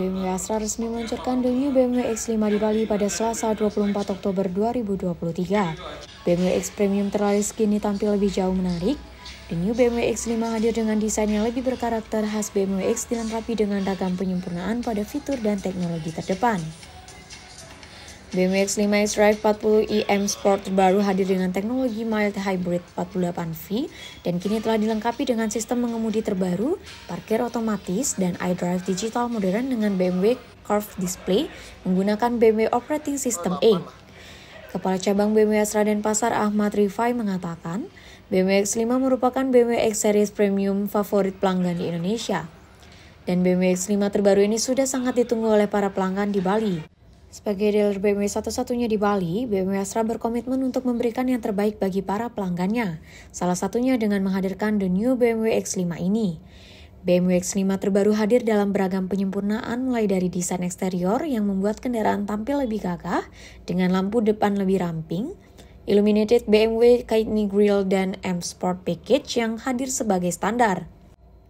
BMW Astra resmi meluncurkan The New BMW X5 di Bali pada Selasa 24 Oktober 2023. BMW X Premium terlaris kini tampil lebih jauh menarik. The New BMW X5 hadir dengan desain yang lebih berkarakter khas BMW X dilengkapi dengan ragam penyempurnaan pada fitur dan teknologi terdepan. BMW X5 xDrive 40e M Sport terbaru hadir dengan teknologi mild hybrid 48V dan kini telah dilengkapi dengan sistem mengemudi terbaru, parkir otomatis, dan iDrive digital modern dengan BMW Curved Display menggunakan BMW Operating System 8. Kepala Cabang BMW Astra Denpasar Ahmad Rifai mengatakan, BMW X5 merupakan BMW X Series Premium favorit pelanggan di Indonesia. Dan BMW X5 terbaru ini sudah sangat ditunggu oleh para pelanggan di Bali. Sebagai dealer BMW satu-satunya di Bali, BMW Astra berkomitmen untuk memberikan yang terbaik bagi para pelanggannya. Salah satunya dengan menghadirkan The New BMW X5 ini. BMW X5 terbaru hadir dalam beragam penyempurnaan mulai dari desain eksterior yang membuat kendaraan tampil lebih gagah dengan lampu depan lebih ramping, illuminated BMW Kidney Grille dan M Sport Package yang hadir sebagai standar.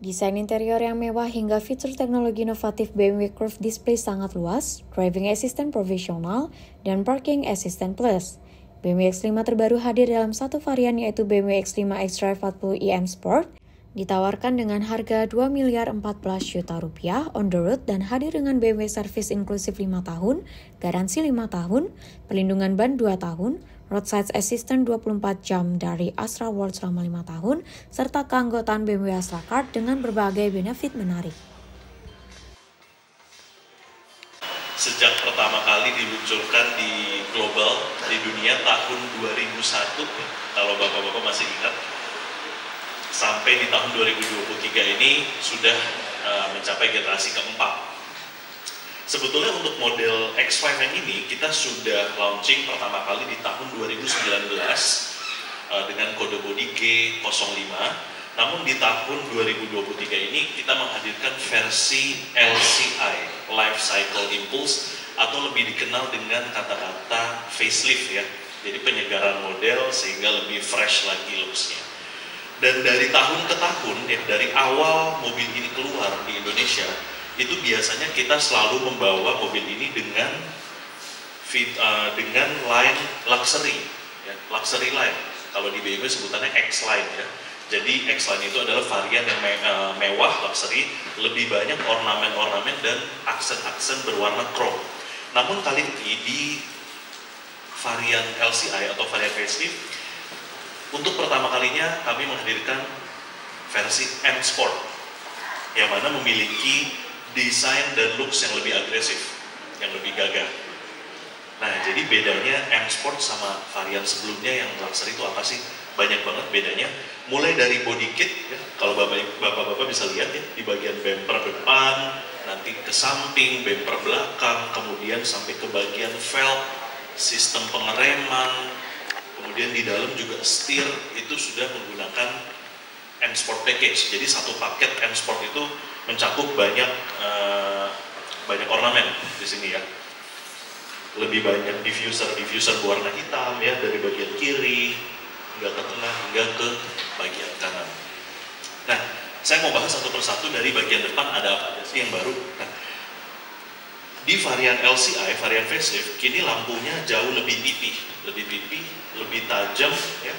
Desain interior yang mewah hingga fitur teknologi inovatif BMW Curved Display sangat luas, Driving Assistant Profesional, dan Parking Assistant Plus. BMW X5 terbaru hadir dalam satu varian yaitu BMW X5 xDrive 40e M Sport, ditawarkan dengan harga Rp2.014.000.000 on the road dan hadir dengan BMW Service inklusif 5 tahun, garansi 5 tahun, perlindungan ban 2 tahun, Roadside Assistant 24 jam dari Astra World selama 5 tahun, serta keanggotaan BMW Astra Card dengan berbagai benefit menarik. Sejak pertama kali diluncurkan di global, di dunia tahun 2001, kalau bapak-bapak masih ingat, sampai di tahun 2023 ini sudah mencapai generasi keempat. Sebetulnya untuk model X5 yang ini kita sudah launching pertama kali di tahun 2019 dengan kode bodi G05. Namun di tahun 2023 ini kita menghadirkan versi LCI, Life Cycle Impulse, atau lebih dikenal dengan kata-kata facelift ya. Jadi penyegaran model sehingga lebih fresh lagi looks-nya. Dan dari tahun ke tahun, ya, dari awal mobil ini keluar di Indonesia, itu biasanya kita selalu membawa mobil ini dengan line luxury, ya, luxury line. Kalau di BMW sebutannya X-Line ya. Jadi X-Line itu adalah varian yang mewah, luxury, lebih banyak ornamen-ornamen dan aksen-aksen berwarna chrome. Namun kali ini di varian LCI atau varian facelift, untuk pertama kalinya kami menghadirkan versi M Sport, yang mana memiliki desain dan looks yang lebih agresif, yang lebih gagah. Nah, jadi bedanya M Sport sama varian sebelumnya yang luxury itu apa sih? Banyak banget bedanya. Mulai dari body kit, ya, kalau bapak-bapak bisa lihat ya, di bagian bumper depan, nanti ke samping, bumper belakang, kemudian sampai ke bagian velg, sistem pengereman, kemudian di dalam juga setir, itu sudah menggunakan M Sport Package. Jadi satu paket M Sport itu mencakup banyak ornamen di sini ya. Lebih banyak diffuser berwarna hitam ya, dari bagian kiri hingga ke tengah hingga ke bagian kanan. Nah, saya mau bahas satu persatu dari bagian depan ada apa aja sih yang baru. Nah, di varian LCI, varian facelift, kini lampunya jauh lebih pipih, lebih tajam ya,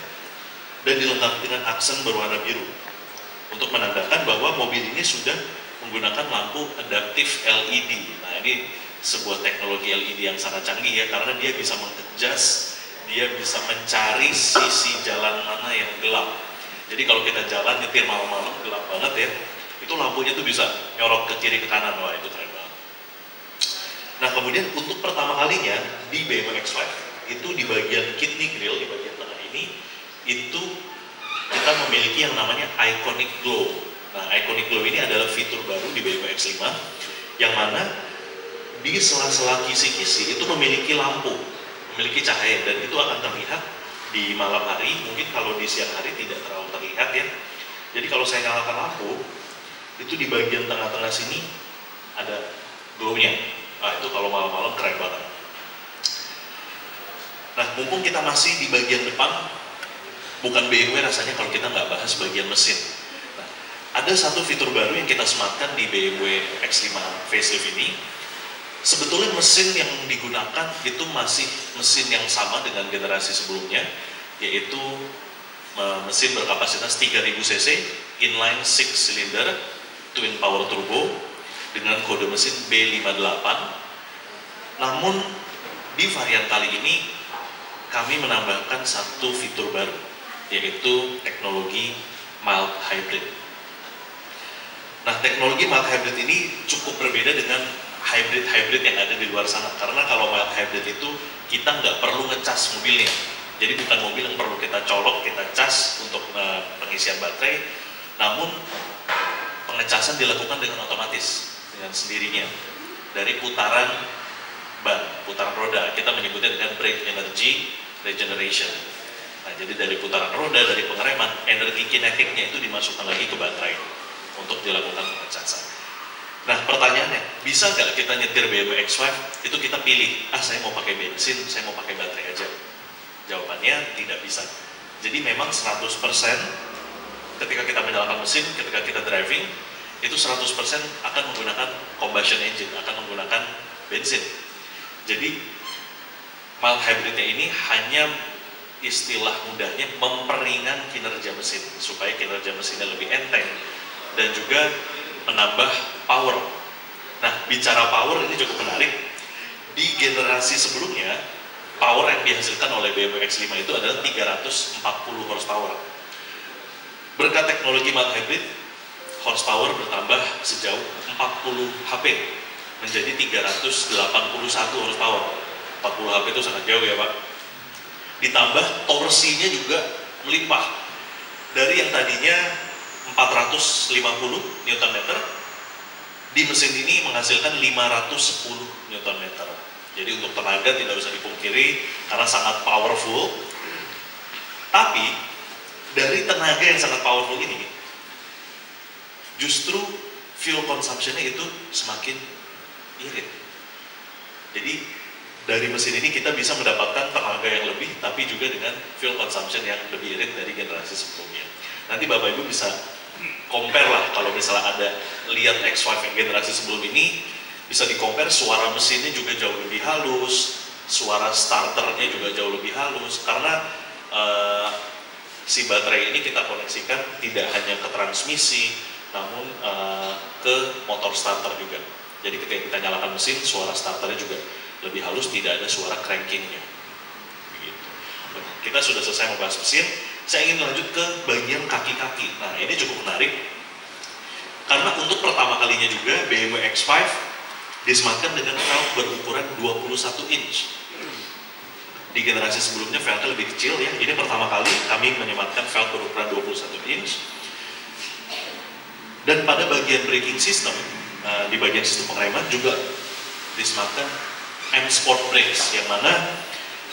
dan dilengkapi dengan aksen berwarna biru untuk menandakan bahwa mobil ini sudah menggunakan lampu adaptif LED. Nah, ini sebuah teknologi LED yang sangat canggih ya, karena dia bisa mengadjust, dia bisa mencari sisi jalan mana yang gelap. Jadi kalau kita jalan nyetir malam-malam gelap banget ya, itu lampunya tuh bisa nyorot ke kiri ke kanan. Wah, itu keren banget. Nah, kemudian untuk pertama kalinya di BMW X5 itu di bagian kidney grille, di bagian tengah ini, itu kita memiliki yang namanya Iconic Glow. Nah, Iconic Glow ini adalah fitur baru di BMW X5 yang mana di sela-sela kisi-kisi itu memiliki lampu, memiliki cahaya, dan itu akan terlihat di malam hari. Mungkin kalau di siang hari tidak terlalu terlihat ya. Jadi kalau saya nyalakan lampu, itu di bagian tengah-tengah sini ada glow-nya. Nah, itu kalau malam-malam keren banget. Nah, mumpung kita masih di bagian depan, bukan BMW rasanya kalau kita nggak bahas bagian mesin. Nah, ada satu fitur baru yang kita sematkan di BMW X5 facelift ini. Sebetulnya mesin yang digunakan itu masih mesin yang sama dengan generasi sebelumnya, yaitu mesin berkapasitas 3000 cc, inline 6 cylinder, twin power turbo, dengan kode mesin B58. Namun di varian kali ini kami menambahkan satu fitur baru, yaitu teknologi mild hybrid. Nah, teknologi mild hybrid ini cukup berbeda dengan hybrid-hybrid yang ada di luar sana, karena kalau mild hybrid itu kita nggak perlu ngecas mobilnya. Jadi bukan mobil yang perlu kita colok, kita cas untuk pengisian baterai, namun pengecasan dilakukan dengan otomatis, dengan sendirinya. Dari putaran ban, putaran roda, kita menyebutnya dengan brake energy regeneration. Nah, jadi dari putaran roda, dari pengereman, energi kinetiknya itu dimasukkan lagi ke baterai untuk dilakukan pengecasan. Nah, pertanyaannya, bisa nggak kita nyetir BMW X5, itu kita pilih, saya mau pakai bensin, saya mau pakai baterai aja? Jawabannya tidak bisa. Jadi memang 100% ketika kita menyalakan mesin, ketika kita driving, itu 100% akan menggunakan combustion engine, akan menggunakan bensin. Jadi mild hybridnya ini hanya istilah mudahnya memperingan kinerja mesin, supaya kinerja mesinnya lebih enteng dan juga menambah power. Nah, bicara power ini cukup menarik. Di generasi sebelumnya, power yang dihasilkan oleh BMW X5 itu adalah 340 horsepower. Berkat teknologi mild hybrid, horsepower bertambah sejauh 40 HP menjadi 381 horsepower. 40 HP itu sangat jauh ya Pak. Ditambah torsinya juga melimpah. Dari yang tadinya 450 Nm, di mesin ini menghasilkan 510 Nm. Jadi untuk tenaga tidak usah dipungkiri karena sangat powerful. Tapi dari tenaga yang sangat powerful ini, justru fuel consumption-nya itu semakin irit. Jadi dari mesin ini kita bisa mendapatkan tenaga yang lebih, tapi juga dengan fuel consumption yang lebih irit dari generasi sebelumnya. Nanti Bapak Ibu bisa compare lah, kalau misalnya ada lihat X5 yang generasi sebelum ini, bisa di compare, suara mesinnya juga jauh lebih halus, suara starternya juga jauh lebih halus, karena si baterai ini kita koneksikan tidak hanya ke transmisi, namun ke motor starter juga. Jadi ketika kita nyalakan mesin, suara starternya juga lebih halus, tidak ada suara crankingnya. Begitu. Kita sudah selesai membahas mesin, saya ingin lanjut ke bagian kaki-kaki. Nah, ini cukup menarik, karena untuk pertama kalinya juga BMW X5 disematkan dengan velg berukuran 21 inch. Di generasi sebelumnya velgnya lebih kecil ya, ini pertama kali kami menyematkan velg berukuran 21 inch. Dan pada bagian braking system, di bagian sistem pengereman juga disematkan M Sport Brakes, yang mana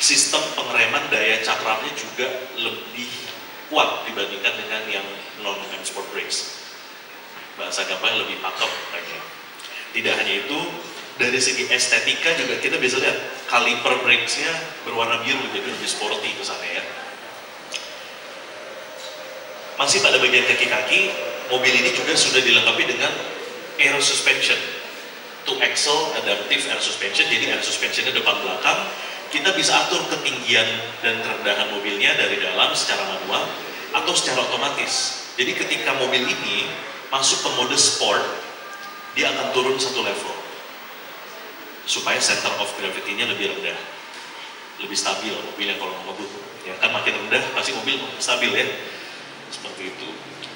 sistem pengereman daya cakramnya juga lebih kuat dibandingkan dengan yang non M Sport Brakes. Bahasa gampang lebih pakem mereka. Tidak hanya itu, dari segi estetika juga kita bisa lihat kaliper brakes-nya berwarna biru, jadi lebih sporty kesannya ya. Masih pada bagian kaki-kaki, mobil ini juga sudah dilengkapi dengan air suspension, two axle adaptive air suspension. Jadi air suspensionnya depan belakang, kita bisa atur ketinggian dan kerendahan mobilnya dari dalam secara manual atau secara otomatis. Jadi ketika mobil ini masuk ke mode sport, dia akan turun satu level supaya center of gravity-nya lebih rendah, lebih stabil mobilnya kalau ngebut. Ya kan makin rendah pasti mobil stabil ya, seperti itu.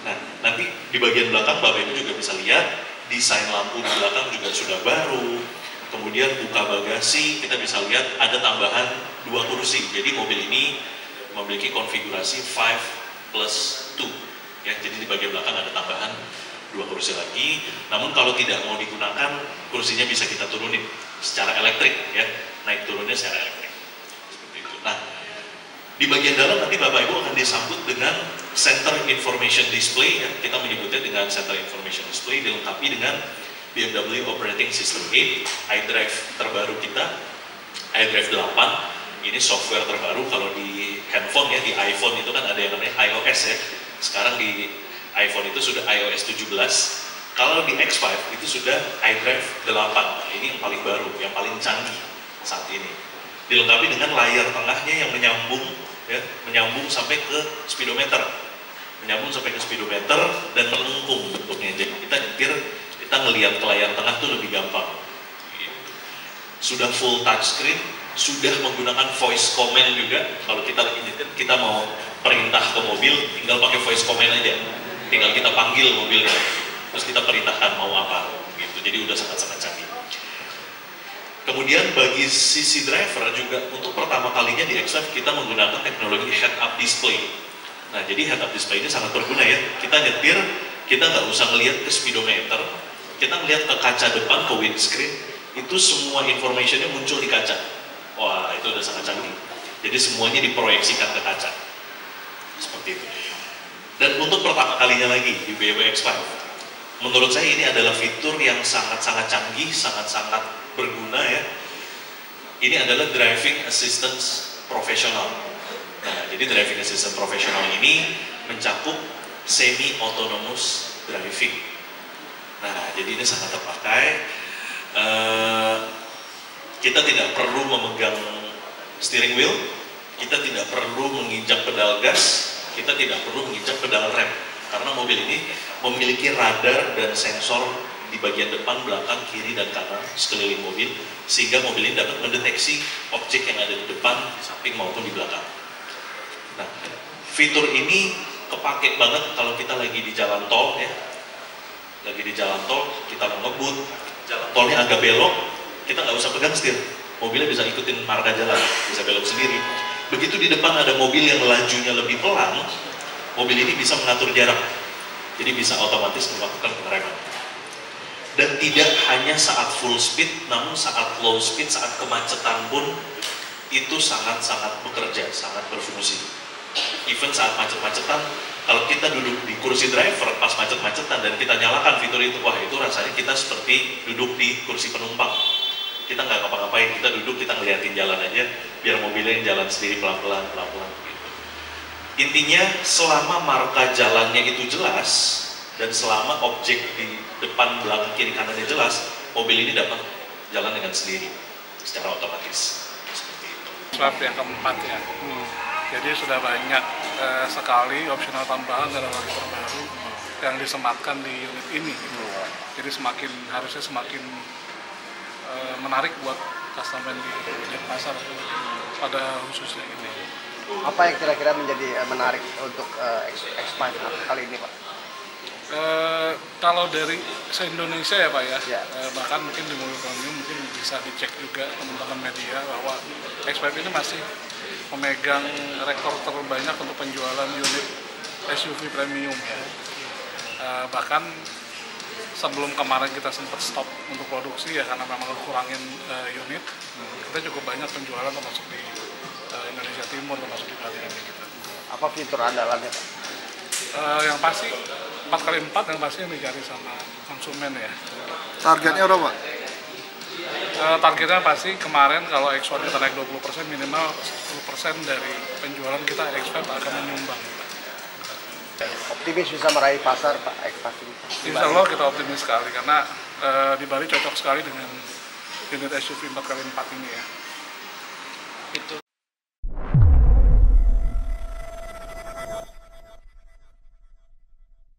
Nah, nanti di bagian belakang Bapak Ibu juga bisa lihat desain lampu di belakang juga sudah baru. Kemudian buka bagasi, kita bisa lihat ada tambahan 2 kursi. Jadi mobil ini memiliki konfigurasi 5+2. Ya, jadi di bagian belakang ada tambahan 2 kursi lagi. Namun kalau tidak mau digunakan, kursinya bisa kita turunin secara elektrik ya. Naik turunnya secara elektrik. Seperti itu. Nah, di bagian dalam nanti Bapak Ibu akan disambut dengan Center Information Display ya. Kita menyebutnya dengan Center Information Display, dilengkapi dengan BMW Operating System 8, iDrive terbaru kita, iDrive 8. Ini software terbaru. Kalau di handphone ya, di iPhone itu kan ada yang namanya iOS ya. Sekarang di iPhone itu sudah iOS 17. Kalau di X5 itu sudah iDrive 8. Nah, ini yang paling baru, yang paling canggih saat ini. Dilengkapi dengan layar tengahnya yang menyambung, ya, menyambung sampai ke speedometer, dan melengkung bentuknya. Jadi kita nyetir, kita ngelihat ke layar tengah tuh lebih gampang. Sudah full touchscreen, sudah menggunakan voice command juga. Kalau kita lagi nyetir, kita mau perintah ke mobil, tinggal pakai voice command aja. Tinggal kita panggil mobilnya, terus kita perintahkan mau apa, gitu. Jadi udah sangat-sangat canggih. Kemudian bagi sisi driver juga, untuk pertama kalinya di X5 kita menggunakan teknologi head-up display. Nah, jadi head-up display ini sangat berguna ya. Kita nyetir, kita nggak usah ngelihat ke speedometer, kita ngelihat ke kaca depan, ke windscreen, itu semua informationnya muncul di kaca. Wah, itu udah sangat canggih. Jadi semuanya diproyeksikan ke kaca. Seperti itu. Dan untuk pertama kalinya lagi di BMW X5, menurut saya ini adalah fitur yang sangat-sangat canggih, sangat-sangat berguna ya. Ini adalah driving assistance profesional. Nah, jadi driving assistant profesional ini mencakup semi autonomous driving. Nah, jadi ini sangat terpakai. Kita tidak perlu memegang steering wheel, kita tidak perlu menginjak pedal gas, kita tidak perlu menginjak pedal rem, karena mobil ini memiliki radar dan sensor di bagian depan, belakang, kiri, dan kanan sekeliling mobil, sehingga mobil ini dapat mendeteksi objek yang ada di depan, di samping maupun di belakang. Nah, fitur ini kepake banget kalau kita lagi di jalan tol ya, lagi di jalan tol, kita mau ngebut, jalan tolnya agak belok, kita nggak usah pegang setir, mobilnya bisa ikutin marka jalan, bisa belok sendiri. Begitu di depan ada mobil yang lajunya lebih pelan, mobil ini bisa mengatur jarak, jadi bisa otomatis melakukan pengereman. Dan tidak hanya saat full speed, namun saat low speed, saat kemacetan pun itu sangat-sangat bekerja, sangat berfungsi. Even saat macet-macetan, kalau kita duduk di kursi driver pas macet-macetan dan kita nyalakan fitur itu, wah itu rasanya kita seperti duduk di kursi penumpang. Kita nggak ngapa-ngapain, kita duduk, kita ngeliatin jalan aja, biar mobilnya yang jalan sendiri pelan-pelan gitu. Intinya selama marka jalannya itu jelas dan selama objek di depan, belakang, kiri, kanannya jelas, mobil ini dapat jalan dengan sendiri secara otomatis. Seperti itu. Swap yang keempat ya. Jadi sudah banyak sekali opsional tambahan dan teknologi terbaru yang disematkan di unit ini. Jadi harusnya semakin menarik buat customer di pasar pada khususnya ini. Apa yang kira-kira menjadi menarik untuk X5 kali ini, Pak? Kalau dari se-Indonesia ya Pak ya, bahkan mungkin di Mobil Premium mungkin bisa dicek juga teman-teman media bahwa X5 ini masih memegang rekor terbanyak untuk penjualan unit SUV premium ya. Bahkan sebelum kemarin kita sempat stop untuk produksi ya karena memang kurangin unit, kita cukup banyak penjualan termasuk di Indonesia Timur, termasuk di Bali ini gitu. Apa fitur andalannya, Pak? Yang pasti 4x4 yang pasti yang dicari sama konsumen ya. Targetnya berapa? Targetnya pasti kemarin kalau X1 kita naik 20%, minimal 10% dari penjualan kita X5 akan menyumbang. Optimis bisa meraih pasar, Pak, X5 ini? Insya Allah kita optimis sekali karena di Bali cocok sekali dengan unit SUV 4x4 ini ya. Fitur